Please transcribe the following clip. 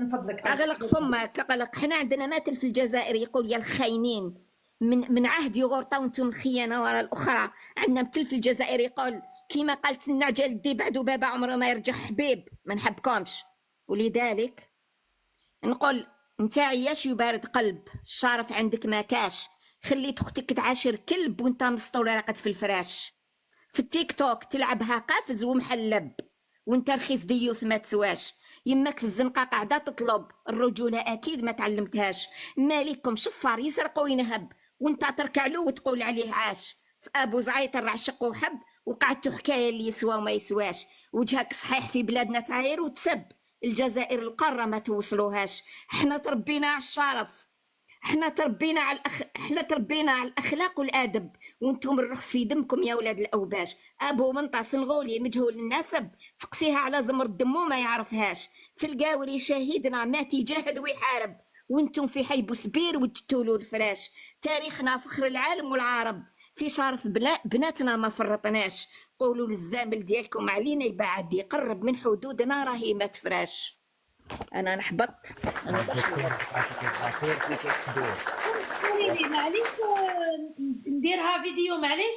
من فضلك اغلق فمك اغلق. حنا عندنا مثل في الجزائر يقول يا الخاينين من عهد يغورطا وانتم الخيانه ورا الاخرى. عندنا مثل في الجزائر يقول كيما قالت النعجه للدي بعدو بابا عمره ما يرجع حبيب، ما نحبكمش. ولذلك نقول انت عياش يبارد قلب، الشرف عندك ما كاش. خليت اختك تعاشر كلب وانت مسطول راقد في الفراش. في التيك توك تلعبها قافز ومحلب وانت رخيص ديوث ما تسواش. يماك في الزنقه قاعده تطلب الرجوله اكيد ما تعلمتهاش. مالكم شفار يسرق وينهب وانت تركع له وتقول عليه عاش. في ابو زعيطر عشق وحب وقعدتو حكايه اللي يسوى وما يسواش. وجهك صحيح في بلادنا تعاير وتسب. الجزائر القاره ما توصلوهاش. احنا تربينا على الشرف، احنا تربينا على الاخلاق والادب. وانتم الرخص في دمكم يا ولاد الاوباش. ابو منطع سنغولي مجهول النسب تقسيها على زمر الدم ما يعرفهاش. في القاوري شهيدنا مات يجاهد ويحارب وانتم في حي بوسبير وتجتولوا الفراش. تاريخنا فخر العالم والعرب، في شرف بناتنا ما فرطناش. قولوا للزامل ديالكم علينا يبعد يقرب من حدودنا راهي ما تفراش. انا نحبط. انا باش يعطيك العافيه. كيف كدور؟ قولي لي معليش نديرها فيديو معليش.